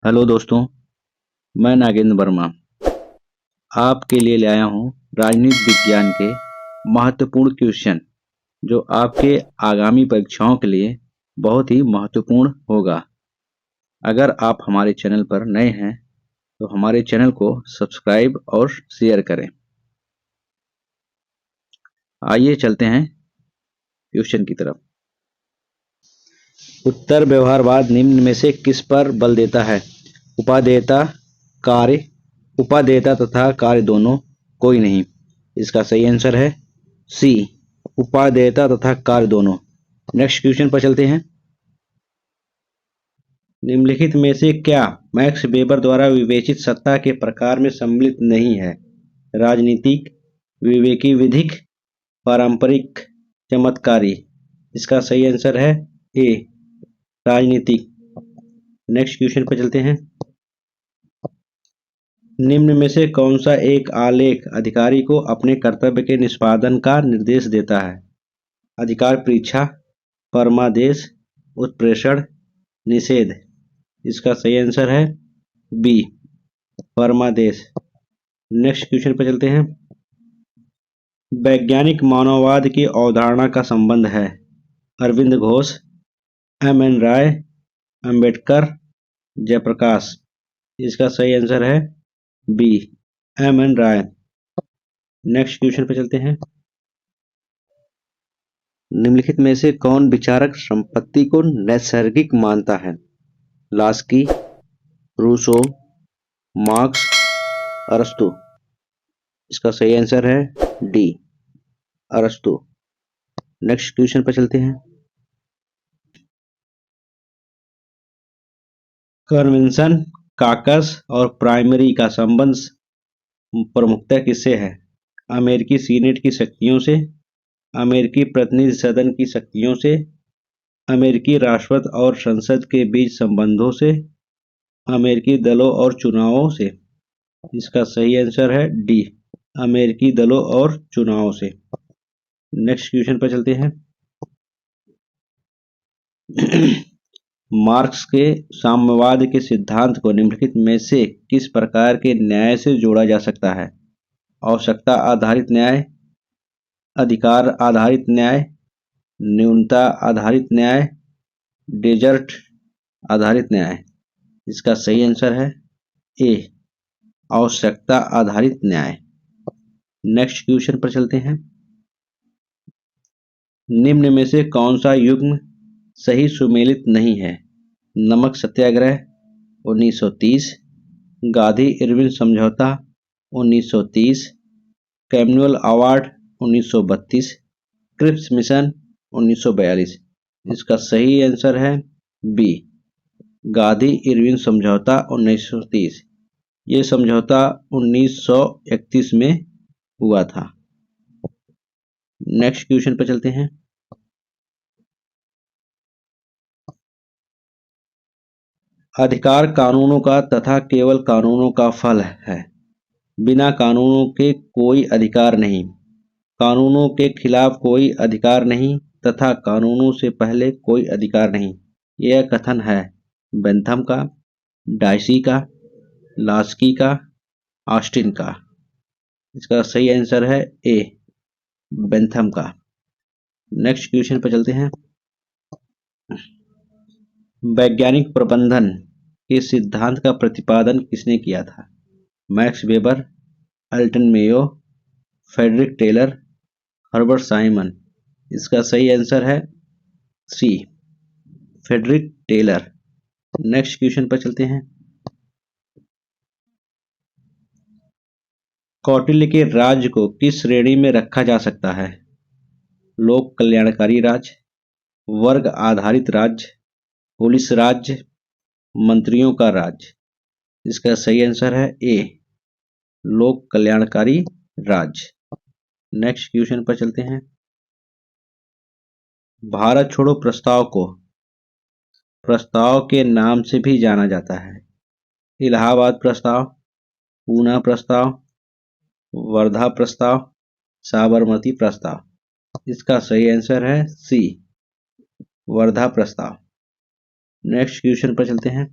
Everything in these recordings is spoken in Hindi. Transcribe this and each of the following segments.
हेलो दोस्तों, मैं नागेंद्र वर्मा आपके लिए ले आया हूँ राजनीति विज्ञान के महत्वपूर्ण क्वेश्चन जो आपके आगामी परीक्षाओं के लिए बहुत ही महत्वपूर्ण होगा। अगर आप हमारे चैनल पर नए हैं तो हमारे चैनल को सब्सक्राइब और शेयर करें। आइए चलते हैं क्वेश्चन की तरफ। उत्तर व्यवहारवाद निम्न में से किस पर बल देता है? उपादेयता तथा कार्य दोनों, कोई नहीं। इसका सही आंसर है सी, उपादेयता तथा कार्य दोनों। नेक्स्ट क्वेश्चन पर चलते हैं। निम्नलिखित में से क्या मैक्स वेबर द्वारा विवेचित सत्ता के प्रकार में सम्मिलित नहीं है? राजनीतिक, विवेकी, विधिक, पारंपरिक, चमत्कारी। इसका सही आंसर है ए, राजनीतिक। नेक्स्ट क्वेश्चन पर चलते हैं। निम्न में से कौन सा एक आलेख अधिकारी को अपने कर्तव्य के निष्पादन का निर्देश देता है? अधिकार परीक्षा, परमादेश, उत्प्रेषण, निषेध। इसका सही आंसर है बी, परमादेश। नेक्स्ट क्वेश्चन पर चलते हैं। वैज्ञानिक मानववाद की अवधारणा का संबंध है? अरविंद घोष, एम.एन. राय, अंबेडकर, जयप्रकाश। इसका सही आंसर है बी, एम.एन. राय। नेक्स्ट क्वेश्चन पर चलते हैं। निम्नलिखित में से कौन विचारक संपत्ति को नैसर्गिक मानता है? लास्की, रूसो, मार्क्स, अरस्तु। इसका सही आंसर है डी, अरस्तु। नेक्स्ट क्वेश्चन पर चलते हैं। कन्वेंशन, काकस और प्राइमरी का संबंध प्रमुखतः किससे है? अमेरिकी सीनेट की शक्तियों से, अमेरिकी प्रतिनिधि सदन की शक्तियों से, अमेरिकी राष्ट्रपति और संसद के बीच संबंधों से, अमेरिकी दलों और चुनावों से। इसका सही आंसर है डी, अमेरिकी दलों और चुनावों से। नेक्स्ट क्वेश्चन पर चलते हैं। मार्क्स के साम्यवाद के सिद्धांत को निम्नलिखित में से किस प्रकार के न्याय से जोड़ा जा सकता है? आवश्यकता आधारित न्याय, अधिकार आधारित न्याय, न्यूनता आधारित न्याय, डेजर्ट आधारित न्याय। इसका सही आंसर है ए, आवश्यकता आधारित न्याय। नेक्स्ट क्वेश्चन पर चलते हैं। निम्न में से कौन सा युग्म सही सुमेलित नहीं है? नमक सत्याग्रह 1930, गांधी इरविन समझौता 1930, कैमुअल अवार्ड 1932, क्रिप्स मिशन 1942। इसका सही आंसर है बी, गांधी इरविन समझौता 1930। ये समझौता 1931 में हुआ था। नेक्स्ट क्वेश्चन पर चलते हैं। अधिकार कानूनों का तथा केवल कानूनों का फल है। बिना कानूनों के कोई अधिकार नहीं, कानूनों के खिलाफ कोई अधिकार नहीं तथा कानूनों से पहले कोई अधिकार नहीं। यह कथन है बेंथम का, डायसी का, लास्की का, ऑस्टिन का। इसका सही आंसर है ए, बेंथम का। नेक्स्ट क्वेश्चन पर चलते हैं। वैज्ञानिक प्रबंधन के सिद्धांत का प्रतिपादन किसने किया था? Max Weber, Elton Mayo, Frederick Taylor, Herbert Simon. इसका सही आंसर है C, Frederick Taylor. Next question पर चलते हैं। कौटिल्य के राज्य को किस श्रेणी में रखा जा सकता है? लोक कल्याणकारी राज्य, वर्ग आधारित राज्य, पुलिस राज्य, मंत्रियों का राज्य। इसका सही आंसर है ए, लोक कल्याणकारी राज्य। नेक्स्ट क्वेश्चन पर चलते हैं। भारत छोड़ो प्रस्ताव को प्रस्ताव के नाम से भी जाना जाता है? इलाहाबाद प्रस्ताव, पूना प्रस्ताव, वर्धा प्रस्ताव, साबरमती प्रस्ताव। इसका सही आंसर है सी, वर्धा प्रस्ताव। नेक्स्ट क्वेश्चन पर चलते हैं।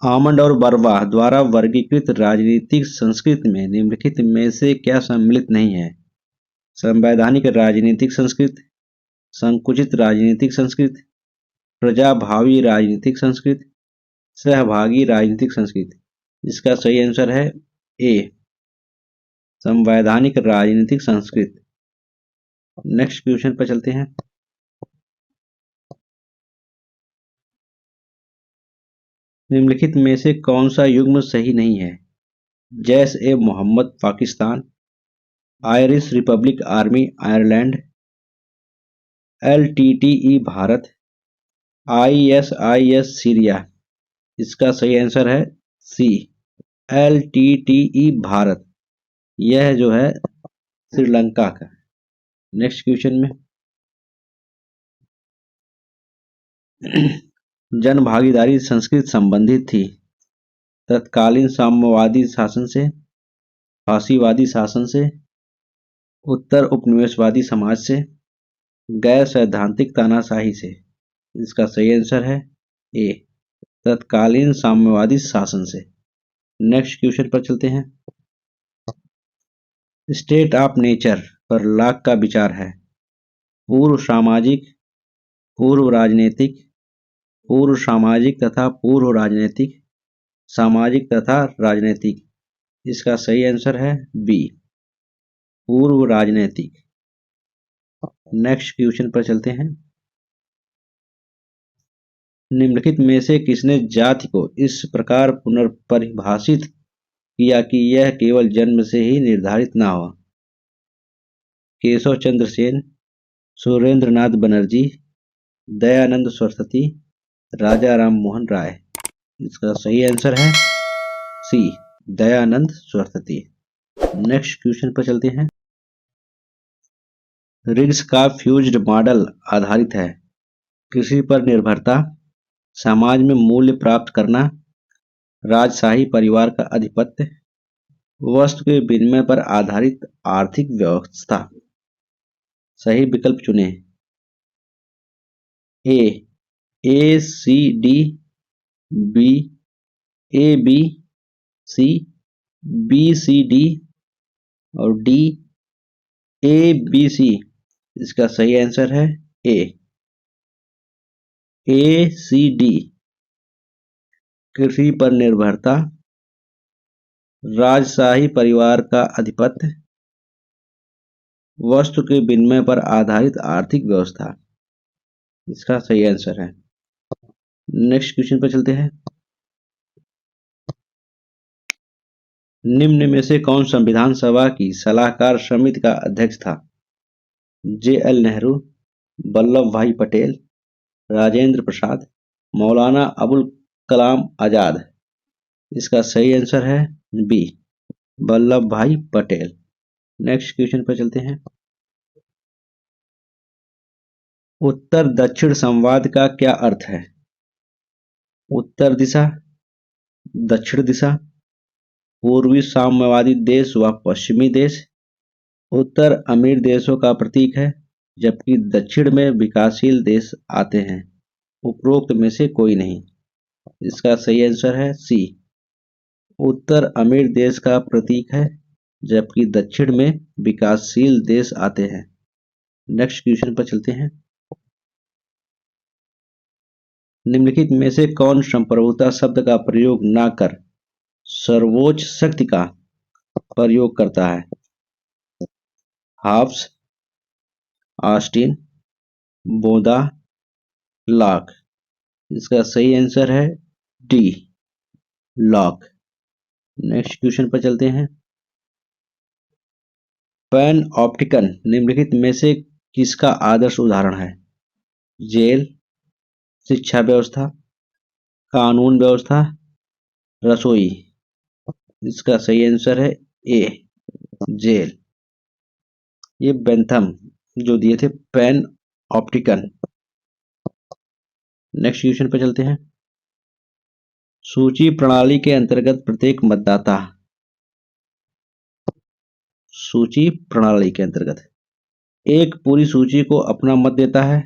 आमंड और बर्वा द्वारा वर्गीकृत राजनीतिक संस्कृति में निम्नलिखित में से क्या सम्मिलित नहीं है? संवैधानिक राजनीतिक संस्कृति, संकुचित राजनीतिक संस्कृति, प्रजाभावी राजनीतिक संस्कृति, सहभागी राजनीतिक संस्कृति। इसका सही आंसर है ए, संवैधानिक राजनीतिक संस्कृति। नेक्स्ट क्वेश्चन पर चलते हैं। निम्नलिखित में से कौन सा युग्म सही नहीं है? Jaish e Mohammed Pakistan, Irish Republic Army Ireland, LTTE Bharat, ISIS Syria. इसका सही आंसर है सी, LTTE भारत। यह जो है श्रीलंका का। नेक्स्ट क्वेश्चन में जन भागीदारी संस्कृति संबंधित थी तत्कालीन साम्यवादी शासन से, फासीवादी शासन से, उत्तर उपनिवेशवादी समाज से, गैर सैद्धांतिक तानाशाही से। इसका सही आंसर है ए, तत्कालीन साम्यवादी शासन से। नेक्स्ट क्वेश्चन पर चलते हैं। स्टेट ऑफ नेचर पर लॉक का विचार है पूर्व सामाजिक, पूर्व राजनीतिक, पूर्व सामाजिक तथा पूर्व राजनीतिक, सामाजिक तथा राजनीतिक। इसका सही आंसर है बी, पूर्व राजनीतिक। नेक्स्ट क्वेश्चन पर चलते हैं। निम्नलिखित में से किसने जाति को इस प्रकार पुनर्परिभाषित किया कि यह केवल जन्म से ही निर्धारित ना हो? केशव चंद्र सेन, सुरेंद्र नाथ बनर्जी, दयानंद सरस्वती, राजा राम मोहन राय। इसका सही आंसर है सी, दयानंद सरस्वती। नेक्स्ट क्वेश्चन पर चलते हैं। रिग्स का फ्यूज्ड मॉडल आधारित है कृषि पर निर्भरता, समाज में मूल्य प्राप्त करना, राजशाही परिवार का आधिपत्य, वस्तु के विनिमय पर आधारित आर्थिक व्यवस्था। सही विकल्प चुने। A C D, B A B C, B C D और डी ए बी सी। इसका सही आंसर है ए सी डी। कृषि पर निर्भरता, राजशाही परिवार का आधिपत्य, वस्तु के विनिमय पर आधारित आर्थिक व्यवस्था। इसका सही आंसर है। नेक्स्ट क्वेश्चन पर चलते हैं। निम्न में से कौन संविधान सभा की सलाहकार समिति का अध्यक्ष था? JL नेहरू, वल्लभ भाई पटेल, राजेंद्र प्रसाद, मौलाना अबुल कलाम आजाद। इसका सही आंसर है बी, वल्लभ भाई पटेल। नेक्स्ट क्वेश्चन पर चलते हैं। उत्तर दक्षिण संवाद का क्या अर्थ है? उत्तर दिशा, दक्षिण दिशा, पूर्वी साम्यवादी देश व पश्चिमी देश, उत्तर अमीर देशों का प्रतीक है जबकि दक्षिण में विकासशील देश आते हैं। उपरोक्त में से कोई नहीं। इसका सही आंसर है सी, उत्तर अमीर देश का प्रतीक है जबकि दक्षिण में विकासशील देश आते हैं। नेक्स्ट क्वेश्चन पर चलते हैं। निम्नलिखित में से कौन संप्रभुता शब्द का प्रयोग न कर सर्वोच्च शक्ति का प्रयोग करता है? Hobbes, Austin, Bodin, Locke. इसका सही आंसर है डी, लॉक। नेक्स्ट क्वेश्चन पर चलते हैं। पैन ऑप्टिकन निम्नलिखित में से किसका आदर्श उदाहरण है? जेल, शिक्षा व्यवस्था, कानून व्यवस्था, रसोई। इसका सही आंसर है ए, जेल। ये बेंथम जो दिए थे पैन ऑप्टिकन। नेक्स्ट क्वेश्चन पर चलते हैं। सूची प्रणाली के अंतर्गत प्रत्येक मतदाता, सूची प्रणाली के अंतर्गत एक पूरी सूची को अपना मत देता है,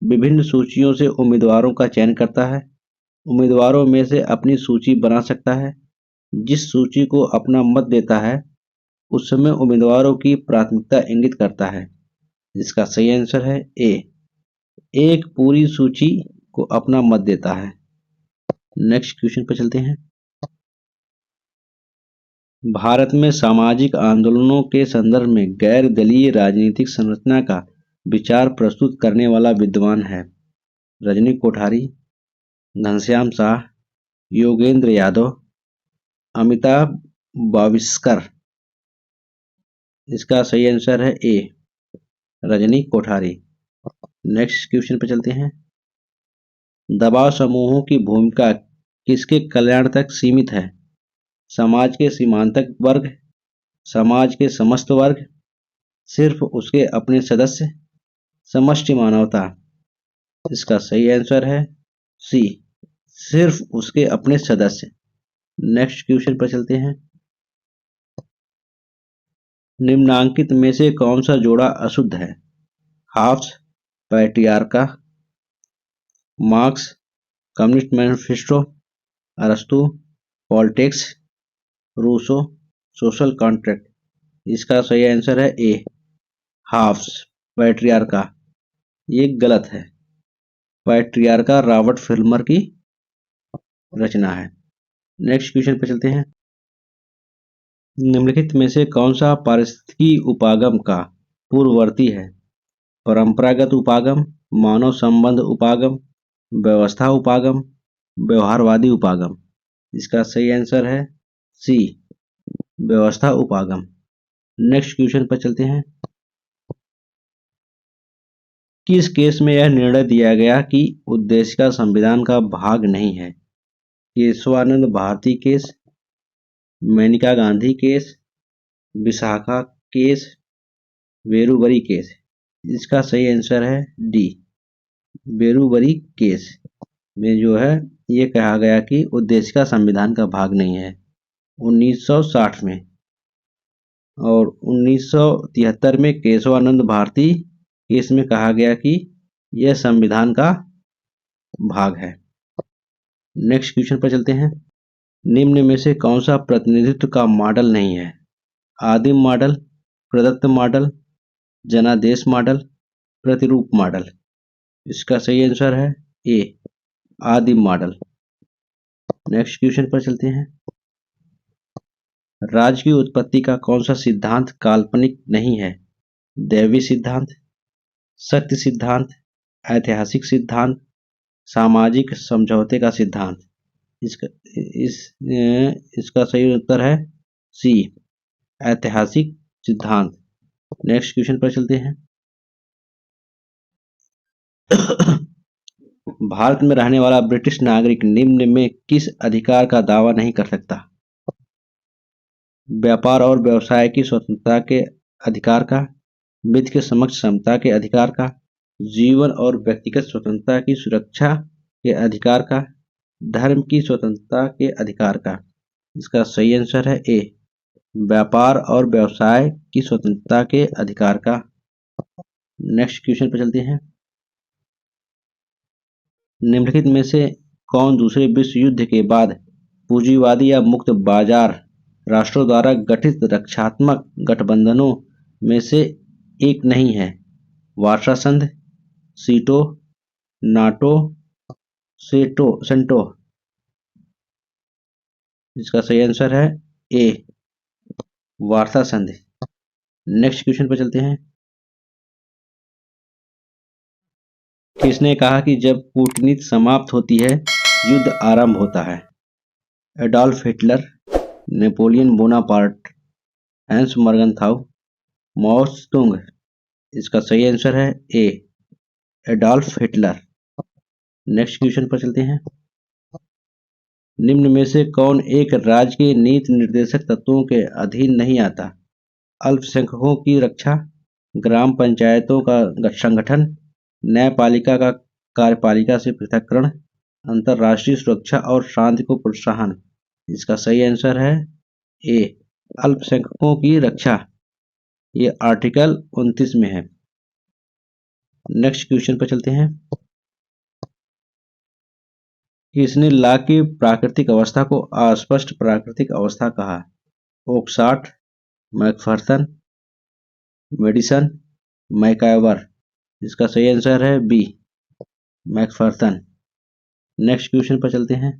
विभिन्न सूचियों से उम्मीदवारों का चयन करता है, उम्मीदवारों में से अपनी सूची बना सकता है। जिस सूची को अपना मत देता है उसमें उम्मीदवारों की प्राथमिकता इंगित करता है। इसका सही आंसर है ए। एक पूरी सूची को अपना मत देता है। नेक्स्ट क्वेश्चन पर चलते हैं। भारत में सामाजिक आंदोलनों के संदर्भ में गैर दलीय राजनीतिक संरचना का विचार प्रस्तुत करने वाला विद्वान है। रजनी कोठारी, घनश्याम शाह, योगेंद्र यादव, अमिताभ बाविस्कर। इसका सही आंसर है ए, रजनी कोठारी। नेक्स्ट क्वेश्चन पे चलते हैं। दबाव समूहों की भूमिका किसके कल्याण तक सीमित है? समाज के सीमांतक वर्ग, समाज के समस्त वर्ग, सिर्फ उसके अपने सदस्य, समष्टि मानवता। इसका सही आंसर है सी, सिर्फ उसके अपने सदस्य। नेक्स्ट क्वेश्चन पर चलते हैं। निम्नांकित में से कौन सा जोड़ा अशुद्ध है? हाफ्स, पैट्रियार्का, मार्क्स, कम्युनिस्ट मैनिफेस्टो, अरस्तु, पॉलिटिक्स, रूसो, सोशल कॉन्ट्रैक्ट। इसका सही आंसर है ए, हाफ्स, पैट्रियार्का। ये गलत है। पैट्रियार्का रॉबर्ट फिल्मर की रचना है। नेक्स्ट क्वेश्चन पे चलते हैं। निम्नलिखित में से कौन सा पारिस्थितिकी उपागम का पूर्ववर्ती है? परंपरागत उपागम, मानव संबंध उपागम, व्यवस्था उपागम, व्यवहारवादी उपागम। इसका सही आंसर है सी, व्यवस्था उपागम। नेक्स्ट क्वेश्चन पर चलते हैं। किस केस में यह निर्णय दिया गया कि उद्देशिका संविधान का भाग नहीं है? Kesavananda Bharati case, Maneka Gandhi case, Vishakha case, Berubari case. इसका सही आंसर है डी, वेरुबरी केस में जो है ये कहा गया कि उद्देशिका संविधान का भाग नहीं है 1960 में। और 1973 में केशवानंद भारती केस में कहा गया कि यह संविधान का भाग है। नेक्स्ट क्वेश्चन पर चलते हैं। निम्न में से कौन सा प्रतिनिधित्व का मॉडल नहीं है? आदिम मॉडल, प्रदत्त मॉडल, जनादेश मॉडल, प्रतिरूप मॉडल। इसका सही आंसर है ए, आदिम मॉडल। नेक्स्ट क्वेश्चन पर चलते हैं। राज्य की उत्पत्ति का कौन सा सिद्धांत काल्पनिक नहीं है? दैवी सिद्धांत, शक्ति सिद्धांत, ऐतिहासिक सिद्धांत, सामाजिक समझौते का सिद्धांत। इसका सही उत्तर है सी, ऐतिहासिक सिद्धांत। नेक्स्ट क्वेश्चन पर चलते हैं। भारत में रहने वाला ब्रिटिश नागरिक निम्न में किस अधिकार का दावा नहीं कर सकता? व्यापार और व्यवसाय की स्वतंत्रता के अधिकार का, वित्त के समक्ष समता के अधिकार का, जीवन और व्यक्तिगत स्वतंत्रता की सुरक्षा के अधिकार का, धर्म की स्वतंत्रता के अधिकार का। इसका सही आंसर है ए, व्यापार और व्यवसाय की स्वतंत्रता के अधिकार का। नेक्स्ट क्वेश्चन पर चलते हैं। निम्नलिखित में से कौन दूसरे विश्व युद्ध के बाद पूंजीवादी या मुक्त बाजार राष्ट्रों द्वारा गठित रक्षात्मक गठबंधनों में से एक नहीं है? वार्सा संध, सीटो, नाटो, सेंटो। इसका सही आंसर है ए, वार्सा संधि। नेक्स्ट क्वेश्चन पर चलते हैं। किसने कहा कि जब कूटनीति समाप्त होती है युद्ध आरंभ होता है? Adolf Hitler, Napoleon Bonaparte, Hans Morgenthau, Mao Tse tung. इसका सही आंसर है A, Adolf Hitler. Next question पर चलते हैं। निम्न में से कौन एक राज्य के नीति निर्देशक तत्वों के अधीन नहीं आता? अल्पसंख्यकों की रक्षा, ग्राम पंचायतों का संगठन, न्यायपालिका का कार्यपालिका से पृथक्करण, अंतर्राष्ट्रीय सुरक्षा और शांति को प्रोत्साहन। इसका सही आंसर है ए, अल्पसंख्यकों की रक्षा। ये आर्टिकल 29 में है। नेक्स्ट क्वेश्चन पर चलते हैं। किसने ला की प्राकृतिक अवस्था को अस्पष्ट प्राकृतिक अवस्था कहा? ओकसाट, मैकफर्सन, मेडिसन, मैकाइवर। इसका सही आंसर है बी, मैकफर्सन। नेक्स्ट क्वेश्चन पर चलते हैं।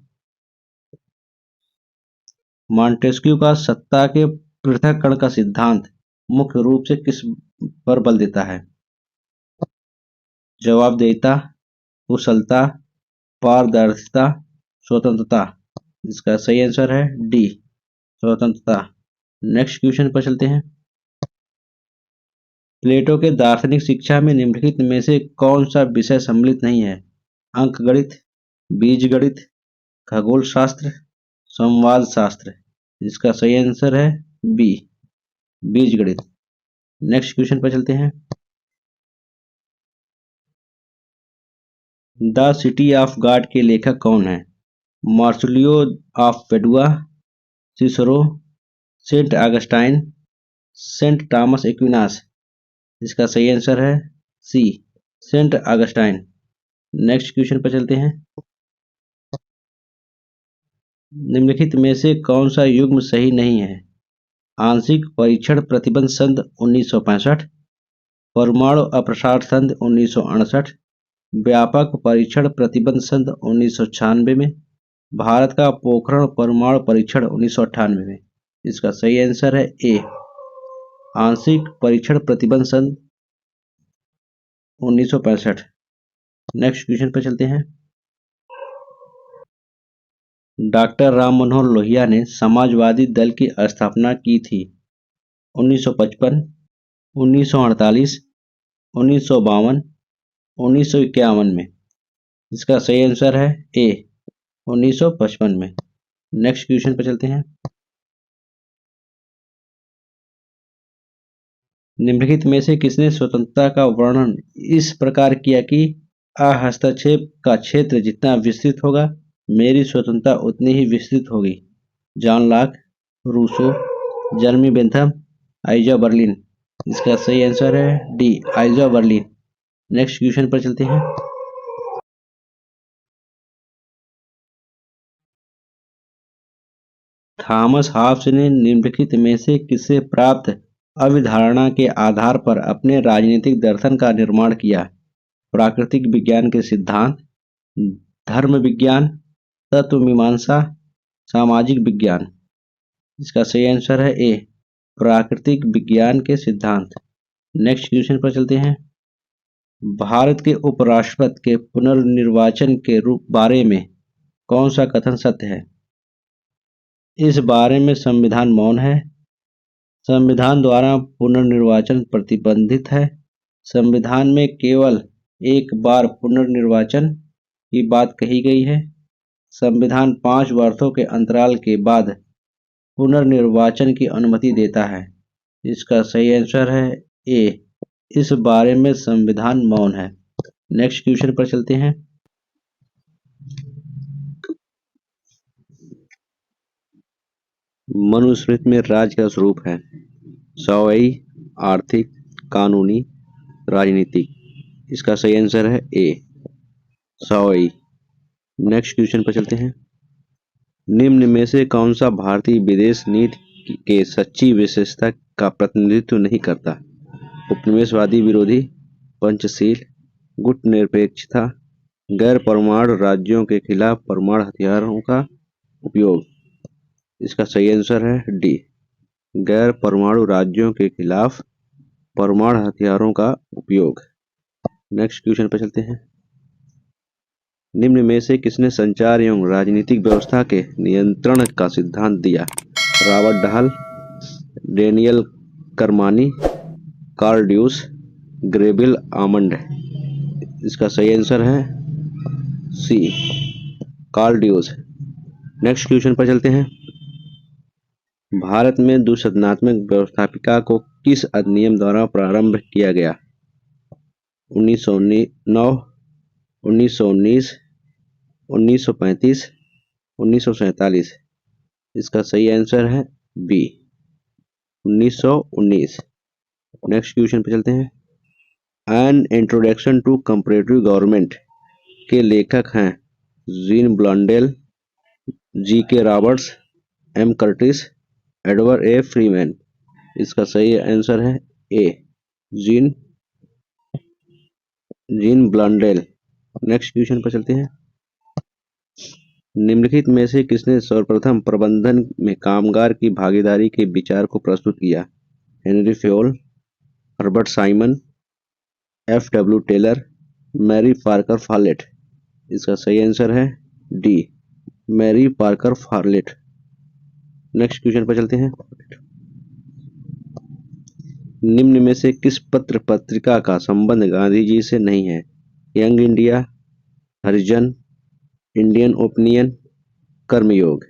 मॉन्टेस्क्यू का सत्ता के पृथक्करण का सिद्धांत मुख्य रूप से किस पर बल देता है? जवाबदेहिता, कुशलता, पारदर्शिता, स्वतंत्रता। इसका सही आंसर है डी, स्वतंत्रता। नेक्स्ट क्वेश्चन पर चलते हैं। प्लेटो के दार्शनिक शिक्षा में निम्नलिखित में से कौन सा विषय सम्मिलित नहीं है? अंकगणित, बीजगणित, खगोल शास्त्र, संवाद शास्त्र। इसका सही आंसर है बी, बीजगणित। नेक्स्ट क्वेश्चन पर चलते हैं। द सिटी ऑफ गॉड के लेखक कौन है? Marsilio of Padua, Cicero, Saint Augustine, Saint Thomas Aquinas. इसका सही आंसर है C, Saint Augustine. Next question पर चलते हैं। निम्नलिखित में से कौन सा युग्म सही नहीं है? आंशिक परीक्षण प्रतिबंध संधि 1965, परमाणु अप्रसार संधि 1968, व्यापक परीक्षण प्रतिबंध संधि 1996 में, भारत का पोखरण परमाणु परीक्षण 1998 में। इसका सही आंसर है ए, आंशिक परीक्षण प्रतिबंध संधि 1965। नेक्स्ट क्वेश्चन पर चलते हैं। डॉक्टर राम मनोहर लोहिया ने समाजवादी दल की स्थापना की थी 1955, 1948, 1952, 1951 में। इसका सही आंसर है ए, 1955 में। नेक्स्ट क्वेश्चन पर चलते हैं। निम्नलिखित में से किसने स्वतंत्रता का वर्णन इस प्रकार किया कि हस्तक्षेप का क्षेत्र जितना विस्तृत होगा, मेरी स्वतंत्रता उतनी ही विस्तृत होगी? John Locke, Rousseau, जर्मी Bentham, आइजा Berlin. इसका सही आंसर है डी, आइजा बर्लिन। नेक्स्ट क्वेश्चन पर चलते हैं। थॉमस हॉब्स ने निम्नलिखित में से किससे प्राप्त अवधारणा के आधार पर अपने राजनीतिक दर्शन का निर्माण किया? प्राकृतिक विज्ञान के सिद्धांत, धर्म विज्ञान, तत्व मीमांसा, सामाजिक विज्ञान। इसका सही आंसर है ए, प्राकृतिक विज्ञान के सिद्धांत। नेक्स्ट क्वेश्चन पर चलते हैं। भारत के उपराष्ट्रपति के पुनर्निर्वाचन के बारे में कौन सा कथन सत्य है? इस बारे में संविधान मौन है, संविधान द्वारा पुनर्निर्वाचन प्रतिबंधित है, संविधान में केवल एक बार पुनर्निर्वाचन की बात कही गई है, संविधान 5 वर्षों के अंतराल के बाद पुनर्निर्वाचन की अनुमति देता है। इसका सही आंसर है ए, इस बारे में संविधान मौन है। नेक्स्ट क्वेश्चन पर चलते हैं। मनुस्मृति में राज्य का स्वरूप है? स्वायत्त, आर्थिक, कानूनी, राजनीतिक। इसका सही आंसर है ए, स्वायत्त। नेक्स्ट क्वेश्चन पर चलते हैं। निम्न में से कौन सा भारतीय विदेश नीति के सच्ची विशेषता का प्रतिनिधित्व नहीं करता? उपनिवेशवादी विरोधी, पंचशील, गुटनिरपेक्षता, गैर परमाणु राज्यों के खिलाफ परमाणु हथियारों का उपयोग। इसका सही आंसर है डी, गैर परमाणु राज्यों के खिलाफ परमाणु हथियारों का उपयोग। नेक्स्ट क्वेश्चन पर चलते हैं। निम्न में से किसने संचार एवं राजनीतिक व्यवस्था के नियंत्रण का सिद्धांत दिया? Robert Dahl, Daniel करमानी, Karl ड्यूस, Greville almond. इसका सही आंसर है सी, कार्ल ड्यूस। नेक्स्ट क्वेश्चन पर चलते हैं। भारत में द्विसदनात्मक व्यवस्थापिका को किस अधिनियम द्वारा प्रारंभ किया गया? 1909, 1919, 1935, 1947। इसका सही आंसर है बी, 1919। नेक्स्ट क्वेश्चन पे चलते हैं। An introduction to comparative government के लेखक हैं Jean Blondel, G K Roberts, M Curtis, Edward A Freeman. इसका सही आंसर है A, Jean Jean Blondel. Next question पर चलते हैं। निम्नलिखित में से किसने सर्वप्रथम प्रबंधन में कामगार की भागीदारी के विचार को प्रस्तुत किया? Henri Fayol, Herbert Simon, F W Taylor, Mary Parker Follett. इसका सही आंसर है D, Mary Parker Follett. Next question पर चलते हैं। निम्न में से किस पत्र पत्रिका का संबंध गांधी जी से नहीं है? यंग इंडिया, हरिजन, इंडियन ओपिनियन, कर्मयोग।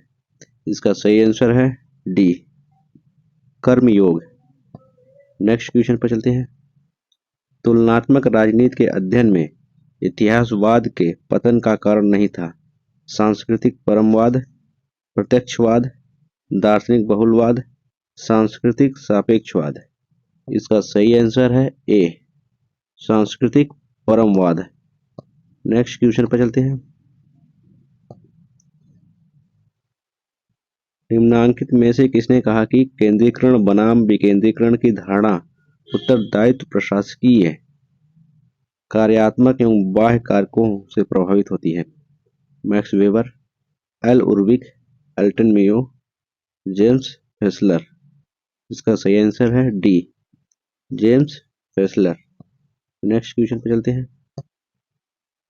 इसका सही आंसर है डी, कर्मयोग। नेक्स्ट क्वेश्चन पर चलते हैं। तुलनात्मक राजनीति के अध्ययन में इतिहासवाद के पतन का कारण नहीं था? सांस्कृतिक परमवाद, प्रत्यक्षवाद, दार्शनिक बहुलवाद, सांस्कृतिक सापेक्षवाद। इसका सही आंसर है ए, सांस्कृतिक परमवाद। नेक्स्ट क्वेश्चन पर चलते हैं। निम्नांकित में से किसने कहा कि केंद्रीकरण बनाम विकेंद्रीकरण की धारणा उत्तरदायित्व प्रशासकीय कार्यात्मक एवं बाह्य कारकों से प्रभावित होती है? Max Weber, L Urwick, Elton Mayo, James Fesler. इसका सही आंसर है D, James Fesler. Next question पे चलते हैं।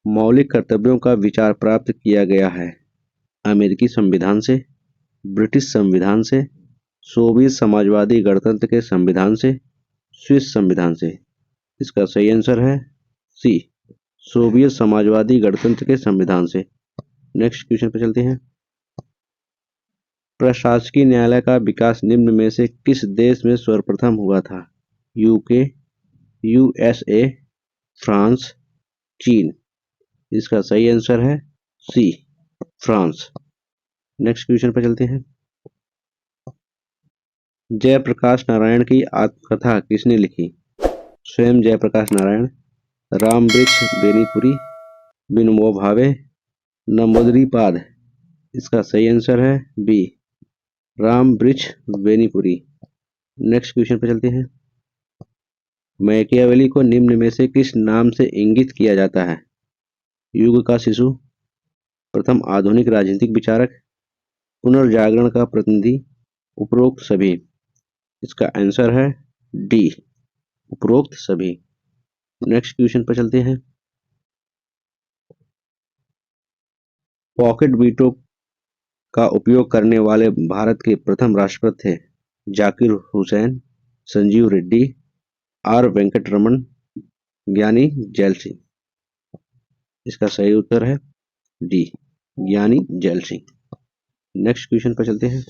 मौलिक कर्तव्यों का विचार प्राप्त किया गया है? अमेरिकी संविधान से, ब्रिटिश संविधान से, सोवियत समाजवादी गणतंत्र के संविधान से, स्विस संविधान से। इसका सही आंसर है सी, सोवियत समाजवादी गणतंत्र के संविधान से। नेक्स्ट क्वेश्चन पे चलते हैं। प्रशासकीय न्यायालय का विकास निम्न में से किस देश में सर्वप्रथम हुआ था? यूके, यूएसए, फ्रांस, चीन। इसका सही आंसर है सी, फ्रांस। नेक्स्ट क्वेश्चन पर चलते हैं। जयप्रकाश नारायण की आत्मकथा किसने लिखी? स्वयं जयप्रकाश नारायण, राम वृक्ष बेनीपुरी, विनोबा भावे, नंबूदरीपाद। इसका सही आंसर है बी, राम वृक्ष बेनीपुरी। नेक्स्ट क्वेश्चन पर चलते हैं। मैकियावेली को निम्न में से किस नाम से इंगित किया जाता है? युग का शिशु, प्रथम आधुनिक राजनीतिक विचारक, पुनर्जागरण का प्रतिनिधि, उपरोक्त सभी। इसका आंसर है डी, उपरोक्त सभी। नेक्स्ट क्वेश्चन पर चलते हैं। पॉकेट वीटो का उपयोग करने वाले भारत के प्रथम राष्ट्रपति थे? जाकिर हुसैन, संजीव रेड्डी, आर वेंकटरमन, ज्ञानी जैल सिंह। इसका सही उत्तर है डी, ज्ञानी जैल सिंह। नेक्स्ट क्वेश्चन पर चलते हैं।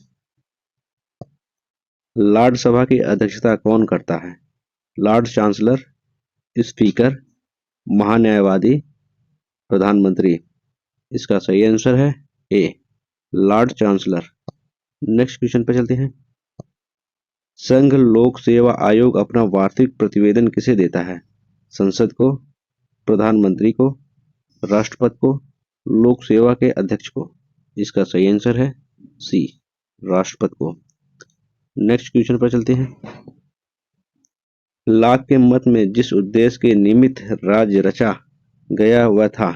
लॉर्ड सभा की अध्यक्षता कौन करता है? लॉर्ड चांसलर, स्पीकर, महान्यायवादी, प्रधानमंत्री। इसका सही आंसर है ए, लॉर्ड चांसलर। नेक्स्ट क्वेश्चन पर चलते हैं। संघ लोक सेवा आयोग अपना वार्षिक प्रतिवेदन किसे देता है? संसद को, प्रधानमंत्री को, राष्ट्रपति को, लोक सेवा के अध्यक्ष को। इसका सही आंसर है सी, राष्ट्रपति को। नेक्स्ट क्वेश्चन पर चलते हैं। लाक के मत में जिस उद्देश्य के निमित्त राज्य रचा गया वह था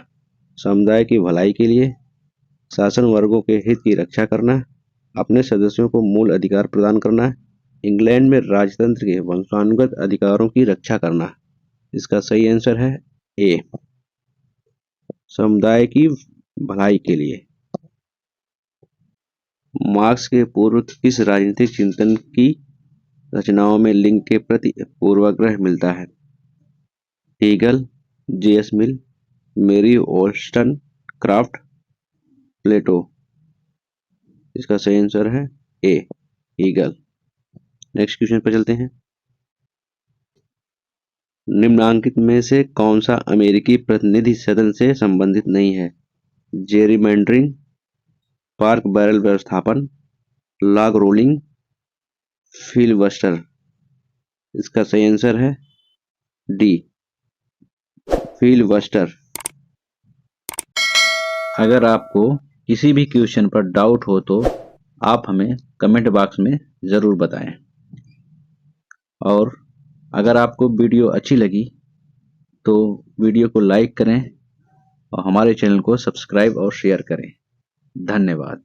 समुदाय की भलाई के लिए, शासन वर्गों के हित की रक्षा करना, अपने सदस्यों को मूल अधिकार प्रदान करना, इंग्लैंड में राजतंत्र के वंशानुगत अधिकारों की रक्षा करना। इसका सही आंसर है ए, समुदाय की भलाई के लिए। मार्क्स के पूर्व किस राजनीतिक चिंतन की रचनाओं में लिंग के प्रति पूर्वाग्रह मिलता है? Hegel, JS. मिल, मेरी ओल्स्टन क्राफ्ट, प्लेटो। इसका सही आंसर है ए, हीगल। नेक्स्ट क्वेश्चन पर चलते हैं। निम्नांकित में से कौन सा अमेरिकी प्रतिनिधि सदन से संबंधित नहीं है? जेरीमैंडरिंग, पार्क बैरल व्यवस्थापन, लॉग रोलिंग, फिलबस्टर। इसका सही आंसर है डी, फिलबस्टर। अगर आपको किसी भी क्वेश्चन पर डाउट हो तो आप हमें कमेंट बॉक्स में ज़रूर बताएं। और अगर आपको वीडियो अच्छी लगी तो वीडियो को लाइक करें और हमारे चैनल को सब्सक्राइब और शेयर करें। धन्यवाद।